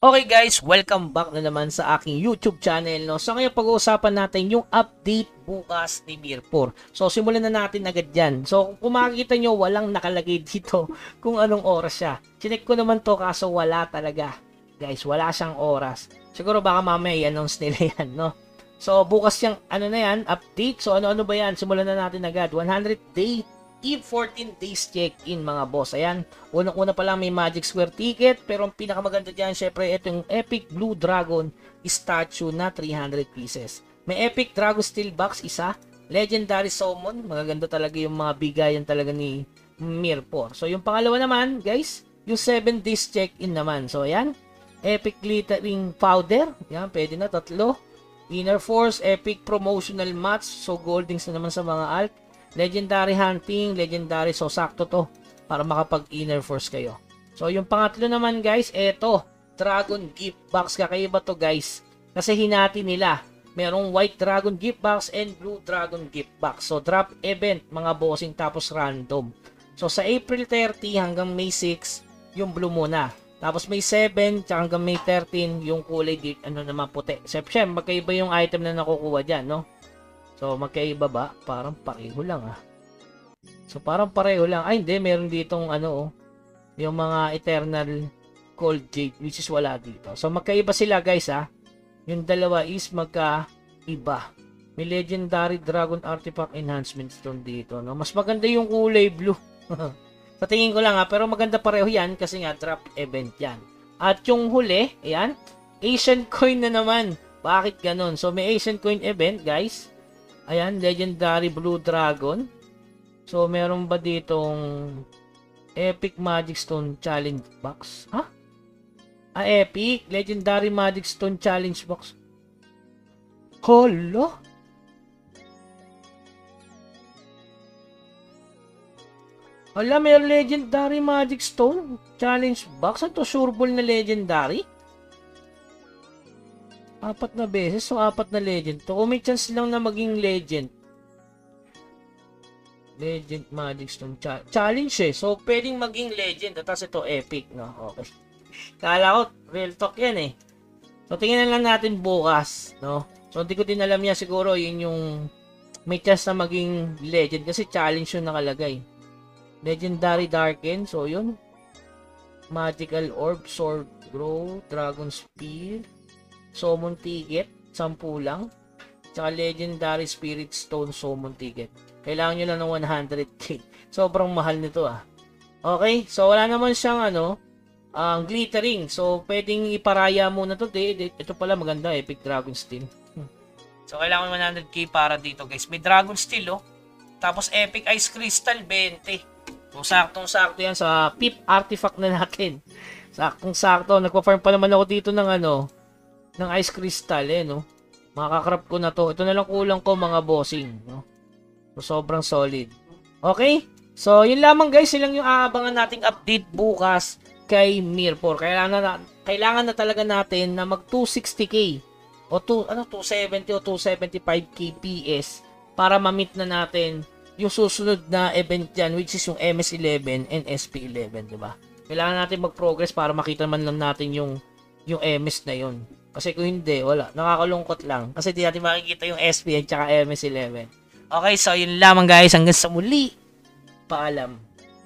Okay guys, welcome back na naman sa aking YouTube channel. No? So ngayon pag-uusapan natin yung update bukas ni Mirror. So simulan na natin agad yan. So kung makikita nyo, walang nakalagay dito kung anong oras siya. Chinek ko naman to kaso wala talaga. Guys, wala siyang oras. Siguro baka mamaya i-announce nila yan. No? So bukas yung ano na yan, update. So ano-ano ba yan? Simulan na natin agad. 100 day in 14 days check-in mga boss. Ayan, unang-una pa lang may Magic Square ticket, pero ang pinakamaganda dyan, syempre, ito yung Epic Blue Dragon statue na 300 pieces. May Epic Dragon Steel Box, isa. Legendary Summon, magaganda talaga yung mga bigayan talaga ni Mirror. So, yung pangalawa naman, guys, yung 7 days check-in naman. So, ayan, Epic Glittering Powder, yan, pwede na, tatlo. Inner Force, Epic Promotional Mats, so goldings na naman sa mga alt. Legendary Hunting, Legendary, so sakto to para makapag Inner Force kayo. So yung pangatlo naman guys, eto, Dragon Gift Box. Kakaiba to guys, kasi hinati nila. Merong White Dragon Gift Box and Blue Dragon Gift Box. So drop event, mga bossing, tapos random. So sa April 30 hanggang May 6, yung blue muna. Tapos May 7, tsaka hanggang May 13, yung kulay ano naman puti. Siyempre, magkaiba yung item na nakukuha dyan, no? So, magkaiba ba? Parang pareho lang ah. So, parang pareho lang. Ay, hindi. Meron ditong ano, yung mga Eternal Cold Jade, which is wala dito. So, magkaiba sila guys ah. Yung dalawa is magkaiba. May Legendary Dragon Artifact Enhancement Stone dito. No? Mas maganda yung kulay blue. Sa tingin ko lang ah. Pero maganda pareho yan kasi nga drop event yan. At yung huli, ayan, Asian Coin na naman. Bakit ganun? So, may Asian Coin event guys. Ayan, Legendary Blue Dragon. So, meron ba ditong Epic Magic Stone Challenge Box? Ha? Ah, Epic. Legendary Magic Stone Challenge Box. Hala? Hala, may Legendary Magic Stone Challenge Box. Ito, sureball na Legendary? 4 na beses. So, 4 na legend. To, kung may chance lang na maging legend. Legend Magic Stone Challenge eh. So, pwedeng maging legend. At tapos ito, epic. No? Okay. Kala ko, real talk yan eh. So, tingnan lang natin bukas. No? So, hindi ko din alam yan. Siguro, yun yung may chance na maging legend. Kasi challenge yung nakalagay. Legendary Darken. So, yun. Magical Orb, Sword Grow, Dragon Spear. Summon ticket, 10 lang. Tsaka Legendary Spirit Stone Summon ticket. Kailangan nyo lang ng 100k. Sobrang mahal nito ah. Okay, so wala naman siyang ano, glittering. So pwedeng iparaya muna to. Ito pala maganda, Epic Dragon Steel. So kailangan 100k para dito guys. May Dragon Steel oh. Tapos Epic Ice Crystal 20. So saktong-sakto yan sa Pip Artifact na natin. Saktong-sakto. Nagpa-farm pa naman ako dito ng ano, ng ice crystal eh, no? Makakakrap ko na to. Ito na lang kulang ko mga bossing, no? So, sobrang solid. Okay? So, yun lamang guys. Yun lang yung aabangan nating update bukas kay Mirror. Kailangan na talaga natin na mag 260k o 270 o 275k PS para ma-meet na natin yung susunod na event dyan, which is yung MS11 and SP11, diba? Kailangan natin mag-progress para makita man lang natin yung MS na yun. Kasi kung hindi, wala. Nakakalungkot lang. Kasi di natin makikita yung SP at saka MS11. Okay, so yun lamang guys. Hanggang sa muli. Paalam.